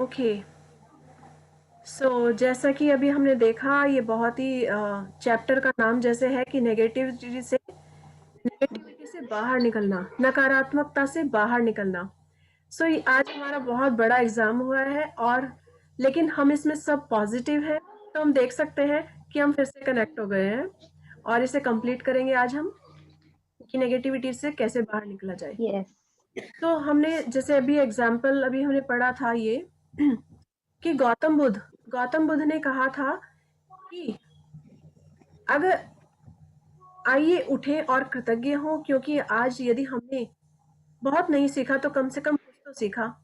Okay, सो जैसा कि अभी हमने देखा, ये बहुत ही चैप्टर का नाम जैसे है कि नेगेटिविटी से बाहर निकलना, नकारात्मकता से बाहर निकलना। सो ये आज हमारा बहुत बड़ा एग्जाम हुआ है, और लेकिन हम इसमें सब पॉजिटिव है, तो हम देख सकते हैं कि हम फिर से कनेक्ट हो गए हैं, और इसे कंप्लीट करेंगे आज हम, कि नेगेटिविटी से कैसे बाहर निकला जाए। यस। तो हमने जैसे अभी एग्जाम्पल अभी हमने पढ़ा था ये कि गौतम बुद्ध ने कहा था कि अगर आइए उठें और कृतज्ञ हों, क्योंकि आज यदि हमने बहुत नहीं सीखा तो कम से कम कुछ तो सीखा।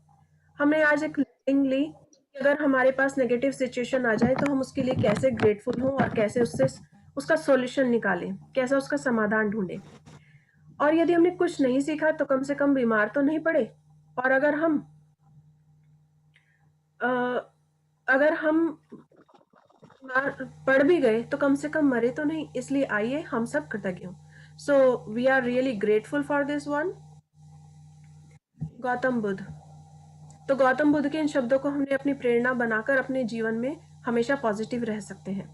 हमने आज एक लर्निंग ली कि अगर हमारे पास नेगेटिव सिचुएशन आ जाए तो हम उसके लिए कैसे ग्रेटफुल हों और कैसे उससे उसका सॉल्यूशन निकालें, कैसा उसका समाधान ढूंढें। और यदि हमने कुछ नहीं सीखा तो कम से कम बीमार तो नहीं पड़े, और अ, अगर हम पढ़ भी गए तो कम से कम मरे तो नहीं। इसलिए आइए हम सब कृतज्ञ हों। So we are really grateful for this one. Gautam Buddha. तो गौतम बुद्ध के इन शब्दों को हमने अपनी प्रेरणा बनाकर अपने जीवन में हमेशा पॉजिटिव रह सकते हैं।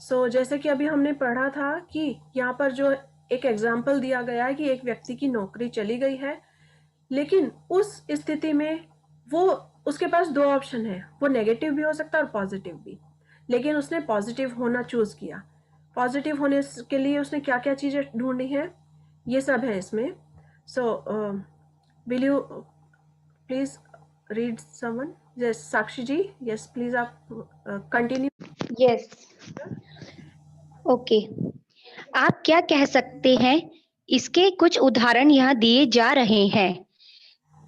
सो जैसे कि अभी हमने पढ़ा था कि यहाँ पर जो एक एग्जाम्पल दिया गया है कि एक व्यक्ति की नौकरी चली गई है, लेकिन उस स्थिति में वो उसके पास दो ऑप्शन है, वो नेगेटिव भी हो सकता है और पॉजिटिव भी। लेकिन उसने पॉजिटिव होना चूज किया। पॉजिटिव होने के लिए उसने क्या क्या चीजें ढूंढी हैं, ये सब है इसमें। So will you please read someone? Yes Sakshi ji, yes please आप कंटिन्यू। यस। ओके। आप क्या कह सकते हैं, इसके कुछ उदाहरण यहाँ दिए जा रहे हैं।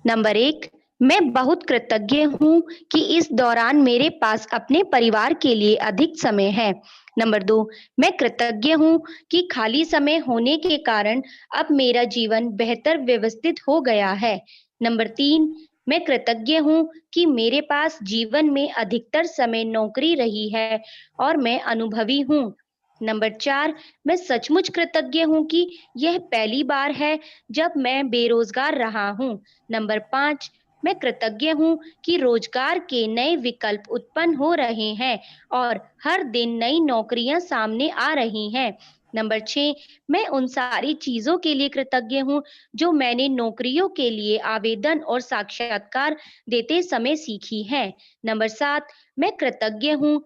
नंबर 1, मैं बहुत कृतज्ञ हूँ कि इस दौरान मेरे पास अपने परिवार के लिए अधिक समय है। नंबर 2, मैं कृतज्ञ हूँ कि खाली समय होने के कारण अब मेरा जीवन बेहतर व्यवस्थित हो गया है। नंबर 3, मैं कृतज्ञ हूँ कि मेरे पास जीवन में अधिकतर समय नौकरी रही है और मैं अनुभवी हूँ। नंबर 4, मैं सचमुच कृतज्ञ हूँ कि यह पहली बार है जब मैं बेरोजगार रहा हूँ। नंबर 5, मैं कृतज्ञ हूँ कि रोजगार के नए विकल्प उत्पन्न हो रहे हैं और हर दिन नई नौकरियां सामने आ रही हैं। नंबर 6, मैं उन सारी चीजों के लिए कृतज्ञ हूँ जो मैंने नौकरियों के लिए आवेदन और साक्षात्कार देते समय सीखी हैं। नंबर 7, मैं कृतज्ञ हूँ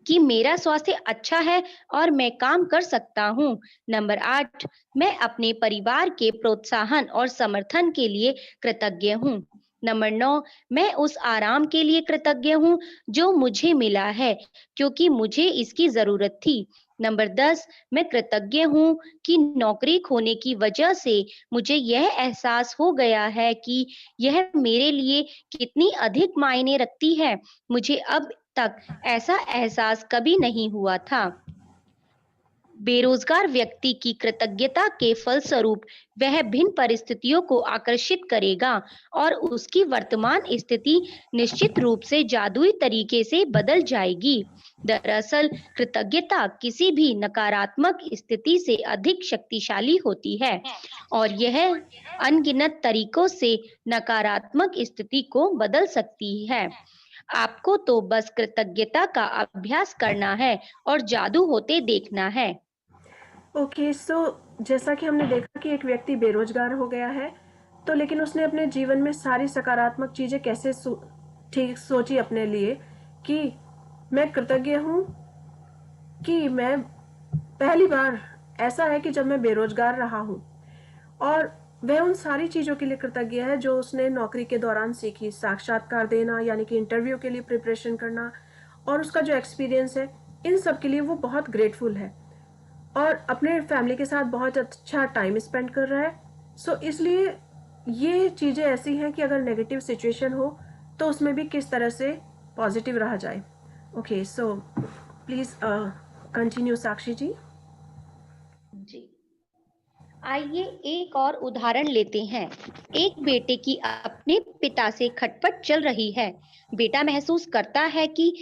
कि मेरा स्वास्थ्य अच्छा है और मैं काम कर सकता हूँ। नंबर 8, मैं अपने परिवार के प्रोत्साहन और समर्थन के लिए कृतज्ञ हूँ। नंबर 9, मैं उस आराम के लिए कृतज्ञ हूँ जो मुझे मिला है क्योंकि मुझे इसकी जरूरत थी। नंबर 10, मैं कृतज्ञ हूँ कि नौकरी खोने की वजह से मुझे यह एहसास हो गया है कि यह मेरे लिए कितनी अधिक मायने रखती है। मुझे अब तक ऐसा एहसास कभी नहीं हुआ था। बेरोजगार व्यक्ति की कृतज्ञता के फलस्वरूप वह भिन्न परिस्थितियों को आकर्षित करेगा और उसकी वर्तमान स्थिति निश्चित रूप से जादुई तरीके से बदल जाएगी। दरअसल कृतज्ञता किसी भी नकारात्मक स्थिति से अधिक शक्तिशाली होती है और यह अनगिनत तरीकों से नकारात्मक स्थिति को बदल सकती है। आपको तो बस कृतज्ञता का अभ्यास करना है और जादू होते देखना है। ओके, सो जैसा कि हमने देखा कि एक व्यक्ति बेरोजगार हो गया है, तो लेकिन उसने अपने जीवन में सारी सकारात्मक चीजें कैसे ठीक सोची अपने लिए, कि मैं कृतज्ञ हूँ कि मैं पहली बार ऐसा है कि जब मैं बेरोजगार रहा हूँ, और वह उन सारी चीजों के लिए कृतज्ञ है जो उसने नौकरी के दौरान सीखी। साक्षात्कार देना यानी कि इंटरव्यू के लिए प्रिपरेशन करना, और उसका जो एक्सपीरियंस है, इन सब के लिए वो बहुत ग्रेटफुल है, और अपने फैमिली के साथ बहुत अच्छा टाइम स्पेंड कर रहा है। सो इसलिए ये चीज़ें ऐसी हैं कि अगर नेगेटिव सिचुएशन हो तो उसमें भी किस तरह से पॉजिटिव रहा जाए। Okay, so please continue Sakshi जी। जी, आइए एक और उदाहरण लेते हैं। एक बेटे की अपने पिता से खटपट चल रही है। बेटा महसूस करता है कि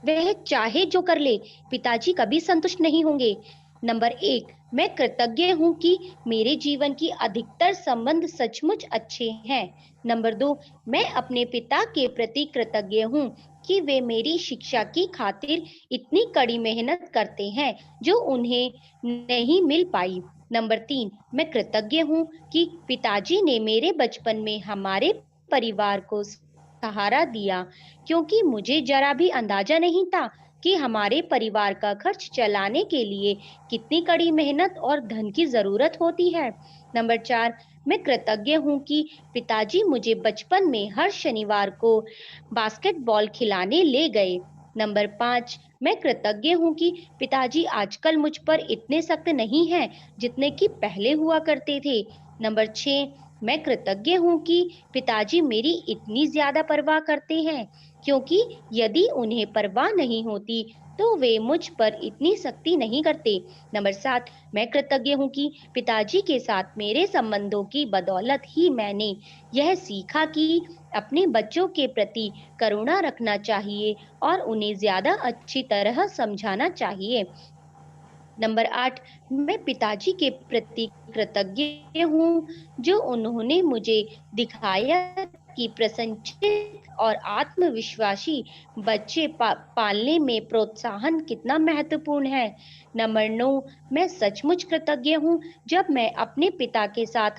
वह चाहे जो कर ले, पिताजी कभी संतुष्ट नहीं होंगे। नंबर 1, मैं कृतज्ञ हूँ कि मेरे जीवन की अधिकतर संबंध सचमुच अच्छे हैं। नंबर 2, मैं अपने पिता के प्रति कृतज्ञ हूँ कि वे मेरी शिक्षा की खातिर इतनी कड़ी मेहनत करते हैं जो उन्हें नहीं मिल पाई। नंबर 3, मैं कृतज्ञ हूँ कि पिताजी ने मेरे बचपन में हमारे परिवार को सहारा दिया, क्योंकि मुझे जरा भी अंदाजा नहीं था कि हमारे परिवार का खर्च चलाने के लिए कितनी कड़ी मेहनत और धन की जरूरत होती है। नंबर 4, मैं कृतज्ञ हूँ कि पिताजी मुझे बचपन में हर शनिवार को बास्केटबॉल खिलाने ले गए। नंबर 5, मैं कृतज्ञ हूँ कि पिताजी आजकल मुझ पर इतने सख्त नहीं हैं जितने कि पहले हुआ करते थे। नंबर 6, मैं कृतज्ञ हूँ कि पिताजी मेरी इतनी ज्यादा परवाह करते हैं, क्योंकि यदि उन्हें परवाह नहीं होती तो वे मुझ पर इतनी सख्ती नहीं करते। नंबर 7, मैं कृतज्ञ हूँ कि पिताजी के साथ मेरे संबंधों की बदौलत ही मैंने यह सीखा कि अपने बच्चों के प्रति करुणा रखना चाहिए और उन्हें ज्यादा अच्छी तरह समझाना चाहिए। नंबर 8, मैं पिताजी के प्रति कृतज्ञ हूँ जो उन्होंने मुझे दिखाया कि प्रसन्नचित्त और आत्मविश्वासी बच्चे पालने में प्रोत्साहन कितना महत्वपूर्ण है। नंबर 9, मैं सचमुच कृतज्ञ हूँ जब मैं अपने पिता के साथ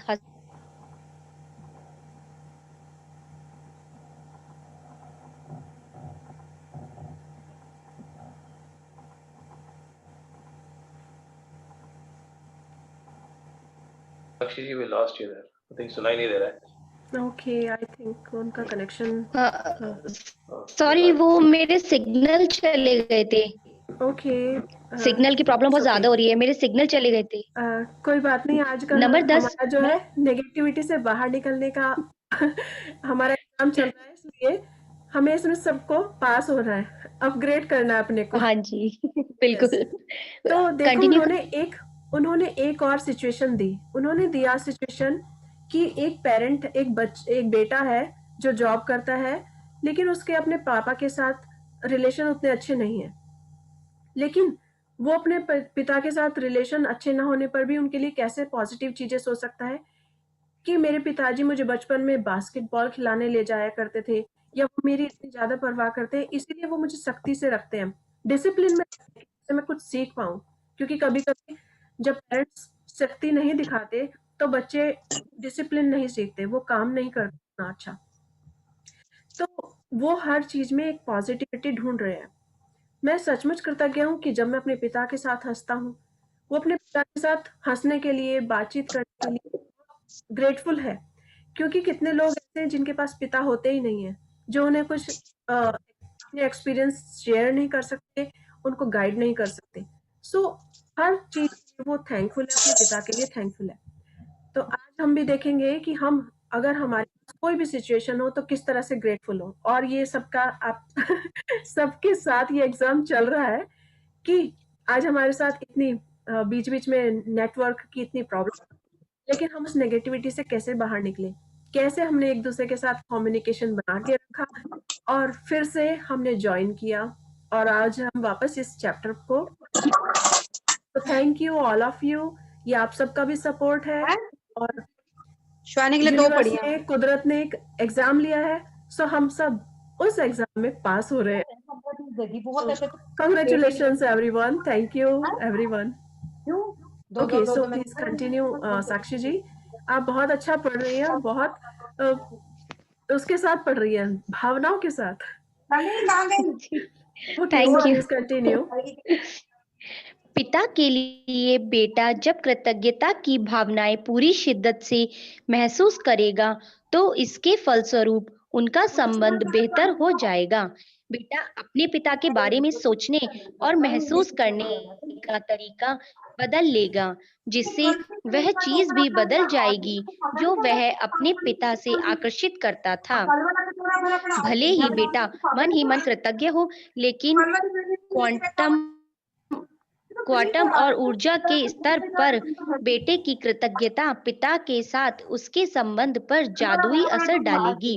साक्षी जी, we lost you there. I think सुनाई नहीं दे रहा है. ओके, आई थिंक उनका कनेक्शन। सॉरी, वो मेरे सिग्नल चले गए थे। ओके, सिग्नल की प्रॉब्लम बहुत ज्यादा हो रही है, मेरे सिग्नल चले गए थे। कोई बात नहीं। आजकल नंबर 10, हमारा जो है नेगेटिविटी से बाहर निकलने का हमारा एग्जाम चल रहा है, इसलिए हमें इसमें सबको पास होना है, अपग्रेड करना है अपने को। हाँ जी यस। बिल्कुल। तो देखो, कंटिन्यू। उन्होंने एक और सिचुएशन दी। उन्होंने दिया सिचुएशन कि एक पेरेंट, एक बेटा है जो जॉब करता है, लेकिन उसके अपने पापा के साथ रिलेशन उतने अच्छे नहीं है। लेकिन वो अपने पिता के साथ रिलेशन अच्छे ना होने पर भी उनके लिए कैसे पॉजिटिव चीजें सोच सकता है कि मेरे पिताजी मुझे बचपन में बास्केटबॉल खिलाने ले जाया करते थे, या वो मेरी इतनी ज्यादा परवाह करते हैं, इसीलिए वो मुझे सख्ती से रखते हैं, डिसिप्लिन में रखते हैं, जिससे मैं कुछ सीख पाऊं। क्योंकि कभी कभी जब पेरेंट्स सख्ती नहीं दिखाते तो बच्चे डिसिप्लिन नहीं सीखते, वो काम नहीं करते उतना अच्छा। तो वो हर चीज में एक पॉजिटिविटी ढूंढ रहे हैं। मैं सचमुच कृतज्ञ हूँ कि जब मैं अपने पिता के साथ हंसता हूँ, वो अपने पिता के साथ हंसने के लिए, बातचीत करने के लिए ग्रेटफुल है। क्योंकि कितने लोग ऐसे हैं जिनके पास पिता होते ही नहीं है, जो उन्हें कुछ अपने एक्सपीरियंस शेयर नहीं कर सकते, उनको गाइड नहीं कर सकते। सो हर चीज वो थैंकफुल है, अपने पिता के लिए थैंकफुल है। तो आज हम भी देखेंगे कि हम, अगर हमारे पास कोई भी सिचुएशन हो, तो किस तरह से ग्रेटफुल हो। और ये सबका आप सबके साथ ये एग्जाम चल रहा है कि आज हमारे साथ इतनी बीच बीच में नेटवर्क की इतनी प्रॉब्लम, लेकिन हम उस नेगेटिविटी से कैसे बाहर निकले, कैसे हमने एक दूसरे के साथ कम्युनिकेशन बना के रखा, और फिर से हमने ज्वाइन किया, और आज हम वापस इस चैप्टर को। तो thank you all of you. ये आप सबका भी सपोर्ट है, और श्वानी के लिए 2 यूनिवर्स पढ़िया। ने, कुदरत ने एक एग्जाम लिया है, सो हम सब उस एग्जाम में पास हो रहे हैं। Congratulation everyone, thank you everyone. Okay, so please continue Sakshi ji. आप बहुत अच्छा पढ़ रही हैं, और बहुत उसके साथ पढ़ रही हैं, भावनाओं के साथ। Okay, so thank you. Please continue. पिता के लिए बेटा जब कृतज्ञता की भावनाएं पूरी शिद्दत से महसूस करेगा तो इसके फलस्वरूप उनका संबंध बेहतर हो जाएगा। बेटा अपने पिता के बारे में सोचने और महसूस करने का तरीका बदल लेगा, जिससे वह चीज भी बदल जाएगी जो वह अपने पिता से आकर्षित करता था। भले ही बेटा मन ही मन कृतज्ञ हो, लेकिन क्वांटम क्वांटम और ऊर्जा के स्तर पर बेटे की कृतज्ञता पिता के साथ उसके संबंध पर जादुई असर डालेगी।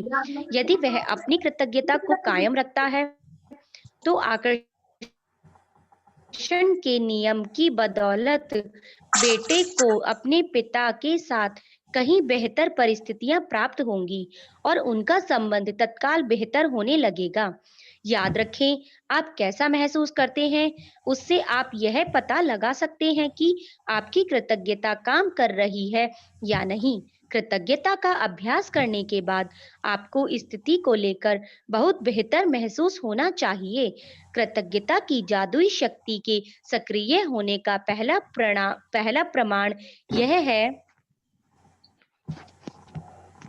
यदि वह अपनी कृतज्ञता को कायम रखता है तो आकर्षण आकर्षण के नियम की बदौलत बेटे को अपने पिता के साथ कहीं बेहतर परिस्थितियां प्राप्त होंगी और उनका संबंध तत्काल बेहतर होने लगेगा। याद रखें, आप कैसा महसूस करते हैं, उससे आप यह पता लगा सकते हैं कि आपकी कृतज्ञता काम कर रही है या नहीं। कृतज्ञता का अभ्यास करने के बाद आपको स्थिति को लेकर बहुत बेहतर महसूस होना चाहिए। कृतज्ञता की जादुई शक्ति के सक्रिय होने का पहला प्रमाण यह है।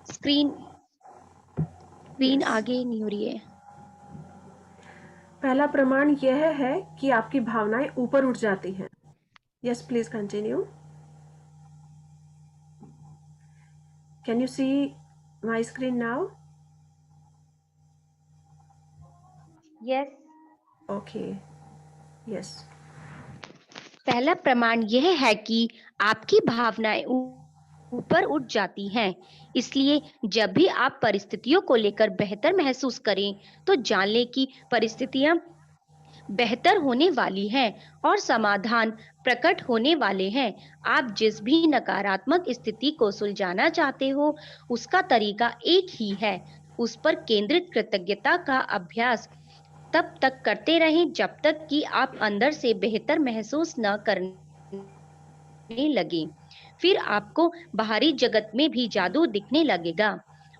Screen Yes. आगे नहीं हो रही है। पहला प्रमाण यह है कि आपकी भावनाएं ऊपर उठ जाती हैं। Yes, please continue. Can you see my screen now? Yes. Okay, yes. पहला प्रमाण यह है कि आपकी भावनाएं ऊपर उठ जाती हैं। इसलिए जब भी आप परिस्थितियों को लेकर बेहतर महसूस करें, तो जान लें कि परिस्थितियां बेहतर होने वाली हैं और समाधान प्रकट होने वाले हैं। आप जिस भी नकारात्मक स्थिति को सुलझाना चाहते हो, उसका तरीका एक ही है। उस पर केंद्रित कृतज्ञता का अभ्यास तब तक करते रहें जब तक कि आप अंदर से बेहतर महसूस न करने लगे। फिर आपको बाहरी जगत में भी जादू दिखने लगेगा।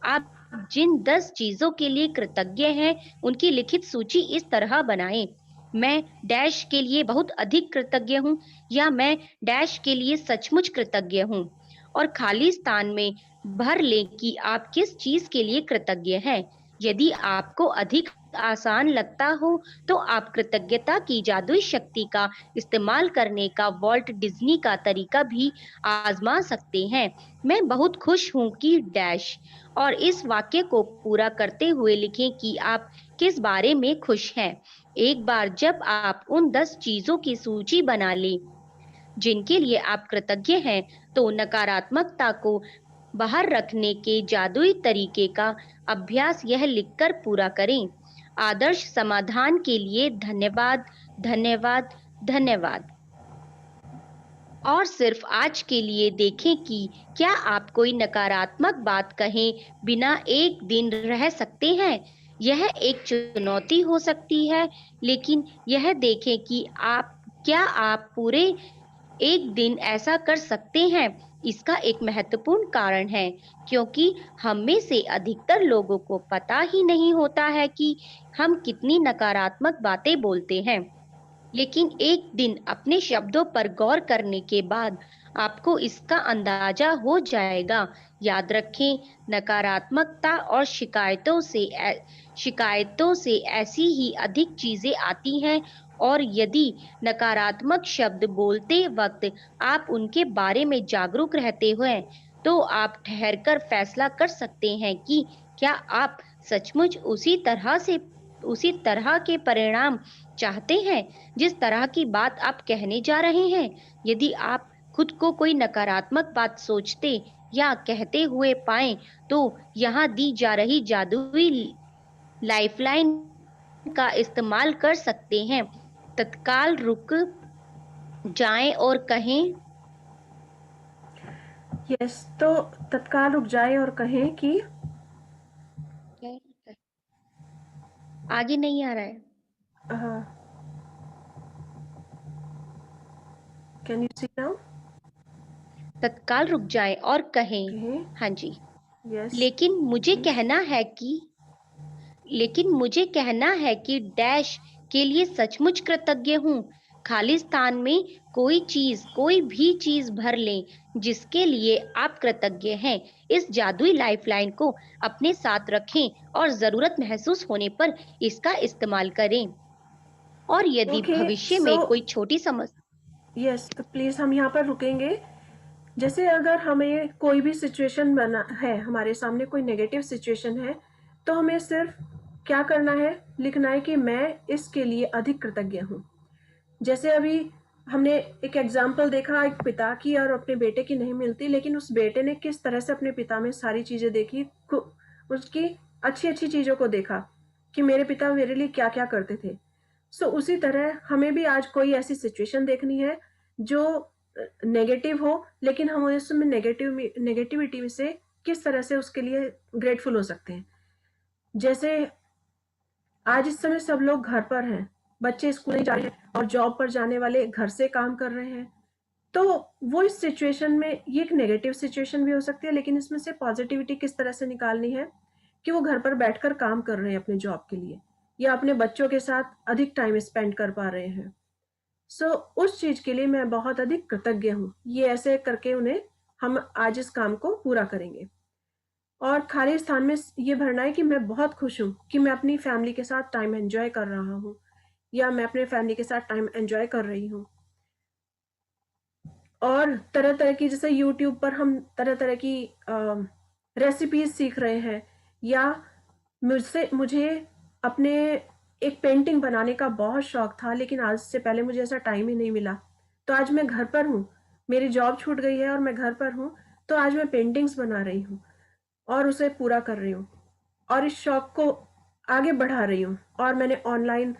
आप जिन 10 चीजों के लिए कृतज्ञ हैं, उनकी लिखित सूची इस तरह बनाएं। मैं डैश के लिए बहुत अधिक कृतज्ञ हूँ, या मैं डैश के लिए सचमुच कृतज्ञ हूँ। और खाली स्थान में भर लें कि आप किस चीज के लिए कृतज्ञ हैं। यदि आपको अधिक आसान लगता हो, तो आप कृतज्ञता की जादुई शक्ति का इस्तेमाल करने का वॉल्ट डिज्नी का तरीका भी आजमा सकते हैं। मैं बहुत खुश हूँ कि डैश, और इस वाक्य को पूरा करते हुए लिखें कि आप किस बारे में खुश हैं। एक बार जब आप उन 10 चीजों की सूची बना लें जिनके लिए आप कृतज्ञ हैं, तो नकारात्मकता को बाहर रखने के जादुई तरीके का अभ्यास यह लिखकर पूरा करें। आदर्श समाधान के लिए धन्यवाद, धन्यवाद, धन्यवाद। और सिर्फ आज के लिए देखें कि क्या आप कोई नकारात्मक बात कहे बिना एक दिन रह सकते हैं। यह एक चुनौती हो सकती है, लेकिन यह देखें कि क्या आप पूरे एक दिन ऐसा कर सकते हैं। इसका एक महत्वपूर्ण कारण है, क्योंकि हम में से अधिकतर लोगों को पता ही नहीं होता है कि हम कितनी नकारात्मक बातें बोलते हैं। लेकिन एक दिन अपने शब्दों पर गौर करने के बाद आपको इसका अंदाजा हो जाएगा। याद रखें, नकारात्मकता और शिकायतों से ऐसी ही अधिक चीजें आती हैं, और यदि नकारात्मक शब्द बोलते वक्त आप उनके बारे में जागरूक रहते हैं, तो आप ठहरकर फैसला कर सकते हैं कि क्या आप सचमुच उसी तरह के परिणाम चाहते हैं जिस तरह की बात आप कहने जा रहे हैं। यदि आप खुद को कोई नकारात्मक बात सोचते या कहते हुए पाएं, तो यहाँ दी जा रही जादुई लाइफलाइन का इस्तेमाल कर सकते हैं। तत्काल रुक जाएं और कहें। यस, तो तत्काल रुक जाए और कहें कि आगे नहीं आ रहा है। Can you see now? तत्काल रुक जाएं और कहें, कहें। हाँ जी। यस। लेकिन मुझे कहना है कि डैश के लिए सचमुच कृतज्ञ हूँ। खाली स्थान में कोई भी चीज भर लें जिसके लिए आप कृतज्ञ हैं। इस जादुई लाइफलाइन को अपने साथ रखें और जरूरत महसूस होने पर इसका इस्तेमाल करें। और यदि ओके, भविष्य में कोई छोटी समस्या। यस, तो प्लीज हम यहाँ पर रुकेंगे। जैसे अगर हमें कोई भी सिचुएशन बना है, हमारे सामने कोई नेगेटिव सिचुएशन है, तो हमें सिर्फ क्या करना है, लिखना है कि मैं इसके लिए अधिक कृतज्ञ हूँ। जैसे अभी हमने एक एग्जाम्पल देखा, एक पिता की और अपने बेटे की नहीं मिलती, लेकिन उस बेटे ने किस तरह से अपने पिता में सारी चीजें देखी, उसकी अच्छी अच्छी चीजों को देखा कि मेरे पिता मेरे लिए क्या क्या करते थे। सो उसी तरह हमें भी आज कोई ऐसी सिचुएशन देखनी है जो नेगेटिव हो, लेकिन हम उसमें नेगेटिविटी से किस तरह से उसके लिए ग्रेटफुल हो सकते हैं। जैसे आज इस समय सब लोग घर पर हैं, बच्चे स्कूल नहीं जा रहे हैं और जॉब पर जाने वाले घर से काम कर रहे हैं। तो वो इस सिचुएशन में ये एक नेगेटिव सिचुएशन भी हो सकती है, लेकिन इसमें से पॉजिटिविटी किस तरह से निकालनी है कि वो घर पर बैठकर काम कर रहे हैं अपने जॉब के लिए, या अपने बच्चों के साथ अधिक टाइम स्पेंड कर पा रहे हैं। सो उस चीज के लिए मैं बहुत अधिक कृतज्ञ हूँ। ये ऐसे करके उन्हें हम आज इस काम को पूरा करेंगे। और खाली स्थान में ये भरना है कि मैं बहुत खुश हूँ कि मैं अपनी फैमिली के साथ टाइम एंजॉय कर रहा हूँ, या मैं अपने फैमिली के साथ टाइम एंजॉय कर रही हूँ। और तरह तरह की, जैसे यूट्यूब पर हम तरह तरह की रेसिपीज सीख रहे हैं, या मुझे अपने एक पेंटिंग बनाने का बहुत शौक था, लेकिन आज से पहले मुझे ऐसा टाइम ही नहीं मिला। तो आज मैं घर पर हूँ, मेरी जॉब छूट गई है और मैं घर पर हूँ, तो आज मैं पेंटिंग्स बना रही हूँ और उसे पूरा कर रही हूँ और इस शौक को आगे बढ़ा रही हूँ। और मैंने ऑनलाइन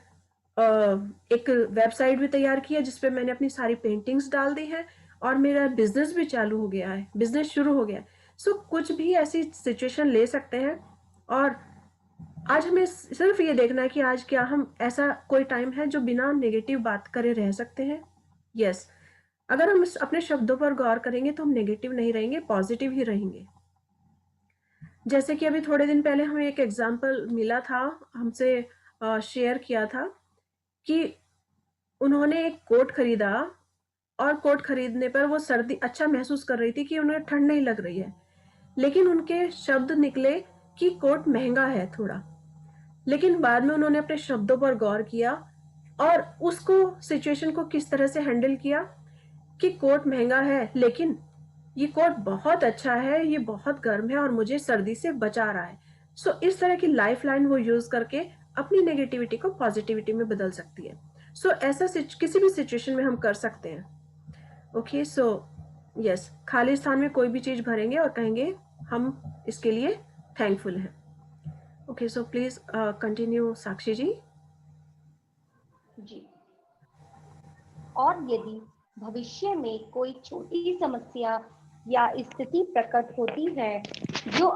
एक वेबसाइट भी तैयार की है जिसपे मैंने अपनी सारी पेंटिंग्स डाल दी हैं, और मेरा बिजनेस भी चालू हो गया है, बिजनेस शुरू हो गया है। सो कुछ भी ऐसी सिचुएशन ले सकते हैं। और आज हमें सिर्फ ये देखना है कि आज क्या हम ऐसा कोई टाइम है जो बिना नेगेटिव बात करे रह सकते हैं। यस, अगर हम अपने शब्दों पर गौर करेंगे तो हम नेगेटिव नहीं रहेंगे, पॉजिटिव ही रहेंगे। जैसे कि अभी थोड़े दिन पहले हमें एक एग्जाम्पल मिला था, हमसे शेयर किया था कि उन्होंने एक कोट खरीदा, और कोट खरीदने पर वो सर्दी अच्छा महसूस कर रही थी कि उन्हें ठंड नहीं लग रही है, लेकिन उनके शब्द निकले कि कोट महंगा है थोड़ा। लेकिन बाद में उन्होंने अपने शब्दों पर गौर किया और उसको सिचुएशन को किस तरह से हैंडल किया कि कोट महंगा है, लेकिन ये कोट बहुत अच्छा है, ये बहुत गर्म है और मुझे सर्दी से बचा रहा है। सो इस तरह की लाइफ लाइन वो यूज करके अपनी नेगेटिविटी को पॉजिटिविटी में बदल सकती है। सो ऐसा किसी भी सिचुएशन में हम कर सकते हैं। ओके, सो यस, खाली स्थान में कोई भी चीज भरेंगे और कहेंगे हम इसके लिए थैंकफुल हैं। Okay, so please continue Sakshi जी। जी। और यदि भविष्य में कोई छोटी समस्या या स्थिति प्रकट होती है जो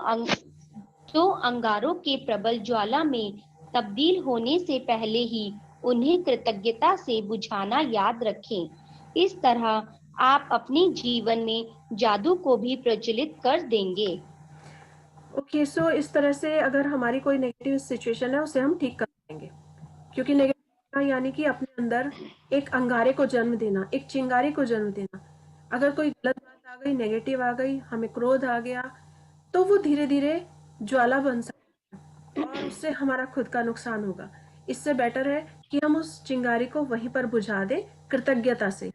अंगारों के प्रबल ज्वाला में तब्दील होने से पहले ही उन्हें कृतज्ञता से बुझाना याद रखें। इस तरह आप अपने जीवन में जादू को भी प्रज्वलित कर देंगे। ओके, सो इस तरह से अगर हमारी कोई नेगेटिव सिचुएशन है उसे हम ठीक कर देंगे, क्योंकि नेगेटिव यानी कि अपने अंदर एक अंगारे को जन्म देना, एक चिंगारी को जन्म देना। अगर कोई गलत बात आ गई, नेगेटिव आ गई, हमें क्रोध आ गया, तो वो धीरे धीरे ज्वाला बन सकती है और उससे हमारा खुद का नुकसान होगा। इससे बेटर है कि हम उस चिंगारी को वहीं पर बुझा दें, कृतज्ञता से,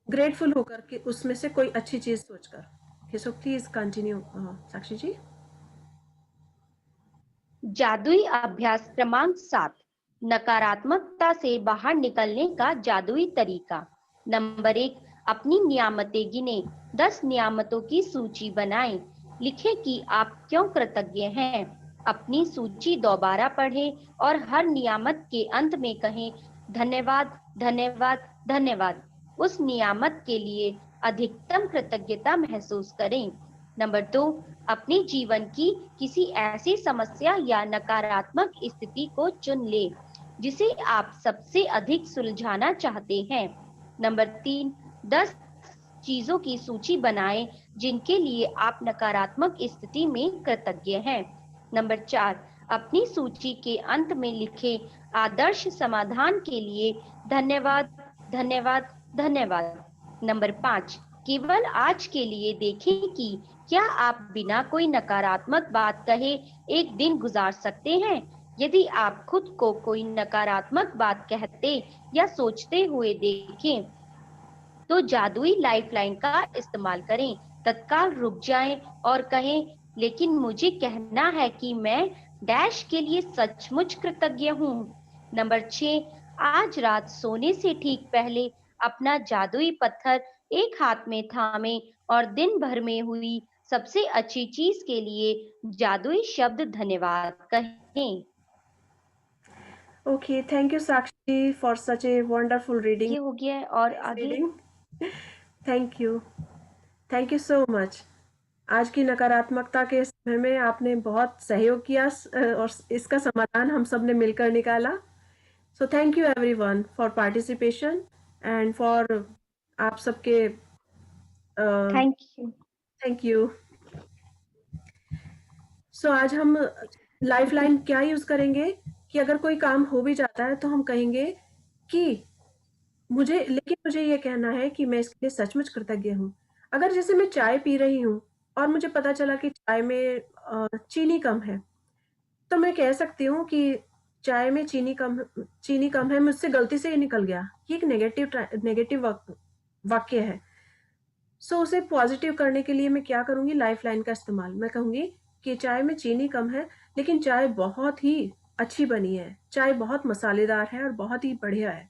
ग्रेटफुल होकर के, उसमें से कोई अच्छी चीज सोचकर। सो प्लीज कंटिन्यू साक्षी जी। जादुई अभ्यास क्रमांक 7, नकारात्मकता से बाहर निकलने का जादुई तरीका। नंबर 1, अपनी नियामतें गिने। 10 नियामतों की सूची बनाएं। लिखें कि आप क्यों कृतज्ञ हैं। अपनी सूची दोबारा पढ़ें और हर नियामत के अंत में कहें धन्यवाद, धन्यवाद, धन्यवाद। उस नियामत के लिए अधिकतम कृतज्ञता महसूस करें। नंबर 2, अपने जीवन की किसी ऐसी समस्या या नकारात्मक स्थिति को चुन ले जिसे आप सबसे अधिक सुलझाना चाहते हैं। नंबर 3, 10 चीजों की सूची बनाएं जिनके लिए आप नकारात्मक स्थिति में कृतज्ञ हैं। नंबर 4, अपनी सूची के अंत में लिखें आदर्श समाधान के लिए धन्यवाद, धन्यवाद, धन्यवाद। नंबर 5, केवल आज के लिए देखें कि क्या आप बिना कोई नकारात्मक बात कहे एक दिन गुजार सकते हैं। यदि आप खुद को कोई नकारात्मक बात कहते या सोचते हुए देखें तो जादुई लाइफलाइन का इस्तेमाल करें। तत्काल रुक जाएं और कहें लेकिन मुझे कहना है कि मैं डैश के लिए सचमुच कृतज्ञ हूँ। नंबर 6, आज रात सोने से ठीक पहले अपना जादुई पत्थर एक हाथ में थामे और दिन भर में हुई सबसे अच्छी चीज के लिए जादुई शब्द धन्यवाद कहें। Okay, thank you, Sakshi, for such a wonderful reading. ये हो गया है और Nice आगे reading. Thank you. Thank you so much. आज की नकारात्मकता के समय में आपने बहुत सहयोग किया और इसका समाधान हम सब ने मिलकर निकाला. So thank you everyone for participation and for आप सबके thank you. thank you. So आज हम लाइफलाइन क्या यूज करेंगे कि अगर कोई काम हो भी जाता है तो हम कहेंगे कि मुझे ये कहना है कि मैं इसके लिए सचमुच कृतज्ञ हूँ. अगर जैसे मैं चाय पी रही हूँ और मुझे पता चला कि चाय में चीनी कम है, तो मैं कह सकती हूँ कि चाय में चीनी कम है, मुझसे गलती से ये निकल गया. ये एक नेगेटिव वाक्य है. सो उसे पॉजिटिव करने के लिए मैं क्या करूँगी, लाइफलाइन का इस्तेमाल. मैं कहूँगी कि चाय में चीनी कम है, लेकिन चाय बहुत ही अच्छी बनी है. चाय बहुत मसालेदार है और बहुत ही बढ़िया है.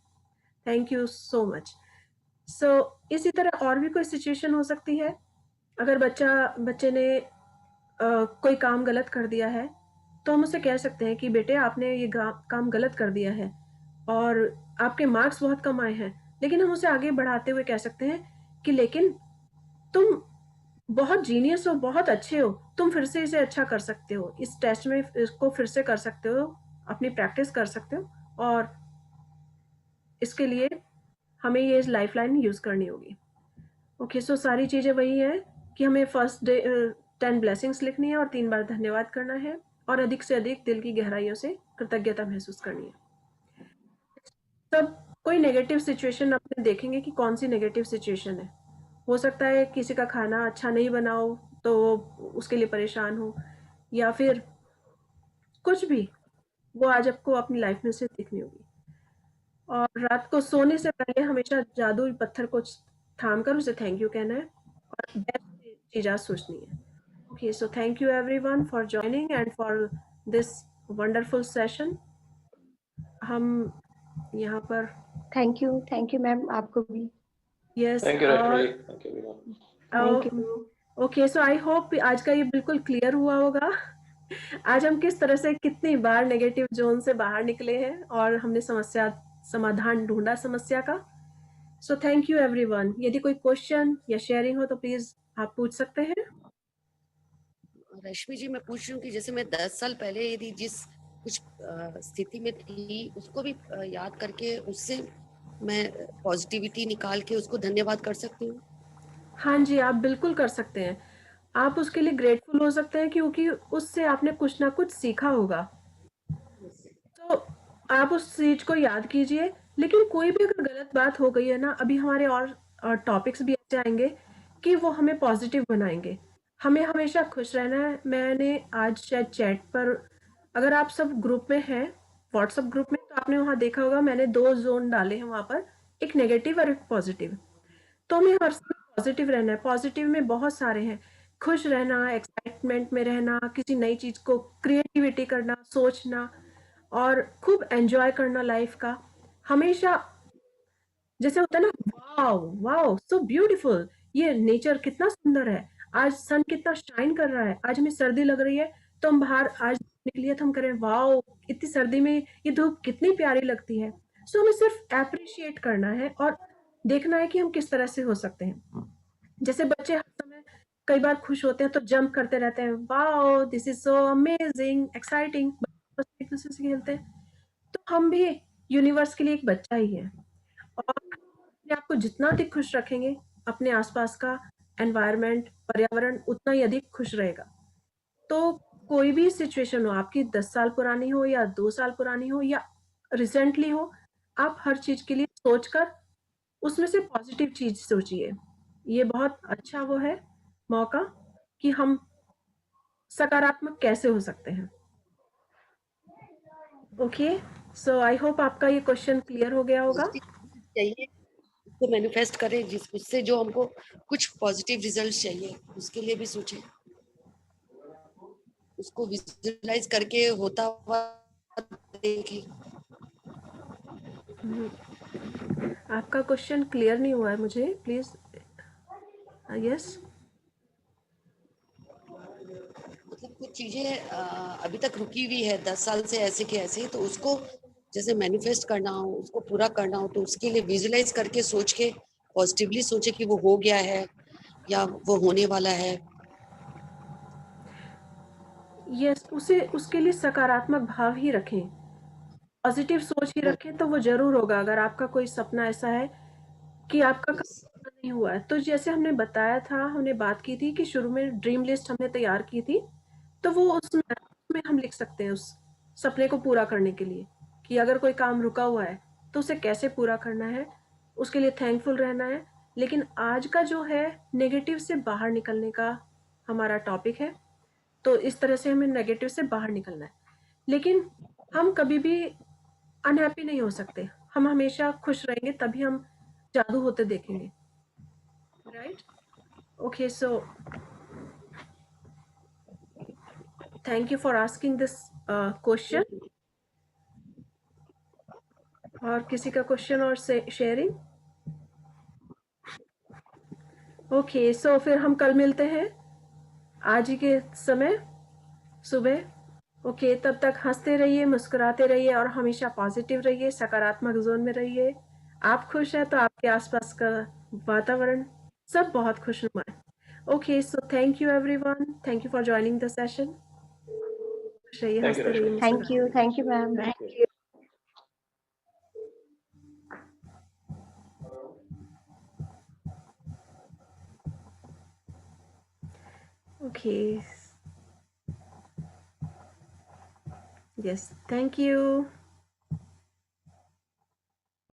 Thank you so much. So इसी तरह और भी कोई सिचुएशन हो सकती है. अगर बच्चे ने कोई काम गलत कर दिया है, तो हम उसे कह सकते हैं कि बेटे आपने ये काम गलत कर दिया है और आपके मार्क्स बहुत कम आए हैं. लेकिन हम उसे आगे बढ़ाते हुए कह सकते हैं कि लेकिन तुम बहुत जीनियस हो, बहुत अच्छे हो, तुम फिर से इसे अच्छा कर सकते हो, इस टेस्ट में इसको फिर से कर सकते हो, अपनी प्रैक्टिस कर सकते हो और इसके लिए हमें ये लाइफलाइन यूज करनी होगी. ओके, सो सारी चीजें वही है कि हमें फर्स्ट डे 10 ब्लेसिंग्स लिखनी है और 3 बार धन्यवाद करना है और अधिक से अधिक दिल की गहराइयों से कृतज्ञता महसूस करनी है. तब कोई नेगेटिव सिचुएशन अपने देखेंगे कि कौन सी नेगेटिव सिचुएशन है. हो सकता है किसी का खाना अच्छा नहीं बना हो तो उसके लिए परेशान हो, या फिर कुछ भी, वो आज आपको अपनी लाइफ में से देखनी होगी. और रात को सोने से पहले हमेशा जादुई पत्थर को थाम कर उसे थैंक यू कहना है और बेस्ट चीज आज सोचनी है. Okay, so thank you everyone for joining and for this wonderful session. हम यहाँ पर थैंक यू मैम, आपको भी. Yes Thank you, Rashmi. Thank you, everyone. Thank you. Okay, so I hope आज का ये बिल्कुल क्लियर हुआ होगा. आज हम किस तरह से कितनी बार नेगेटिव जोन से बाहर निकले हैं और हमने समाधान ढूंढा समस्या का. So thank you everyone. यदि कोई क्वेश्चन या शेयरिंग हो तो प्लीज आप पूछ सकते हैं. रश्मि जी, मैं पूछ रही हूँ कि जैसे मैं 10 साल पहले यदि जिस कुछ स्थिति में थी उसको भी याद करके उससे मैं पॉजिटिविटी निकाल के उसको धन्यवाद कर सकती हूँ. हाँ जी, आप बिल्कुल कर सकते हैं. आप उसके लिए ग्रेटफुल हो सकते हैं क्योंकि उससे आपने कुछ ना कुछ सीखा होगा. तो आप उस चीज को याद कीजिए. लेकिन कोई भी अगर गलत बात हो गई है ना, अभी हमारे और टॉपिक्स भी ऐसे आएंगे कि वो हमें पॉजिटिव बनाएंगे. हमें हमेशा खुश रहना है. मैंने आज शायद चैट पर, अगर आप सब ग्रुप में हैं, व्हाट्सएप ग्रुप में, तो आपने वहां देखा होगा मैंने 2 जोन डाले हैं वहां पर, एक नेगेटिव और एक पॉजिटिव. तो हमें हर समय पॉजिटिव रहना है. पॉजिटिव में बहुत सारे हैं. खुश रहना, एक्साइटमेंट में रहना, किसी नई चीज को क्रिएटिविटी करना, सोचना और खूब एंजॉय करना लाइफ का. हमेशा जैसे होता है ना, वाओ वाओ सो ब्यूटीफुल, ये नेचर कितना सुंदर है, आज सन कितना शाइन कर रहा है, आज हमें सर्दी लग रही है तो हम बाहर आज निकलिए तो हम करें वाओ इतनी सर्दी में ये धूप कितनी प्यारी लगती है. सो हमें सिर्फ एप्रिशिएट करना है और देखना है कि हम किस तरह से हो सकते हैं. जैसे बच्चे हर समय कई बार खुश होते हैं तो जंप करते रहते हैं, wow this is so amazing exciting, बस एक दूसरे से खेलते हैं. तो हम भी यूनिवर्स के लिए एक बच्चा ही है और अपने आप को जितना अधिक खुश रखेंगे, अपने आसपास का एनवायरनमेंट, पर्यावरण उतना ही अधिक खुश रहेगा. तो कोई भी सिचुएशन हो, आपकी 10 साल पुरानी हो या 2 साल पुरानी हो या रिसेंटली हो, आप हर चीज के लिए सोचकर उसमें से पॉजिटिव चीज सोचिए. ये बहुत अच्छा वो है मौका कि हम सकारात्मक कैसे हो सकते हैं. ओके, सो आई होप आपका ये क्वेश्चन क्लियर हो गया होगा. चाहिए उसको मैनिफेस्ट करें, जिस उससे जो हमको कुछ पॉजिटिव रिजल्ट चाहिए उसके लिए भी सोचें, उसको विजुअलाइज करके होता हुआ देखें. आपका क्वेश्चन क्लियर नहीं हुआ है मुझे, प्लीज. यस, मतलब कुछ चीजें अभी तक रुकी हुई है 10 साल से ऐसे के ऐसे, तो उसको जैसे मैनिफेस्ट करना हो, उसको पूरा करना हो, तो उसके लिए विजुलाइज करके सोच के पॉजिटिवली सोचे कि वो हो गया है या वो होने वाला है। यस, उसे उसके लिए सकारात्मक भाव ही रखें, पॉजिटिव सोच ही रखें, तो वो जरूर होगा। अगर आपका कोई सपना ऐसा है कि आपका काम पूरा नहीं हुआ है, तो जैसे हमने बताया था, हमने बात की थी कि शुरू में ड्रीम लिस्ट हमने तैयार की थी, तो वो उसमें हम लिख सकते हैं उस सपने को पूरा करने के लिए कि अगर कोई काम रुका हुआ है तो उसे कैसे पूरा करना है, उसके लिए थैंकफुल रहना है। लेकिन आज का जो है नेगेटिव से बाहर निकलने का हमारा टॉपिक है, तो इस तरह से हमें नेगेटिव से बाहर निकलना है। लेकिन हम कभी भी अनहैप्पी नहीं हो सकते, हम हमेशा खुश रहेंगे, तभी हम जादू होते देखेंगे, right? Okay, so thank you for asking this question. और किसी का क्वेश्चन और शेयरिंग? ओके, सो फिर हम कल मिलते हैं आज ही के समय सुबह। ओके, तब तक हंसते रहिए, मुस्कुराते रहिए और हमेशा पॉजिटिव रहिए, सकारात्मक जोन में रहिए। आप खुश हैं तो आपके आसपास का वातावरण सब बहुत खुशनुमा है। Okay, so thank you everyone, thank you for joining the session. खुश रहिए, Thank you, हंसते रहिए, Rashmi. मुस्कुराते थैंक यू मैम। रहिए। Okay. Yes, thank you.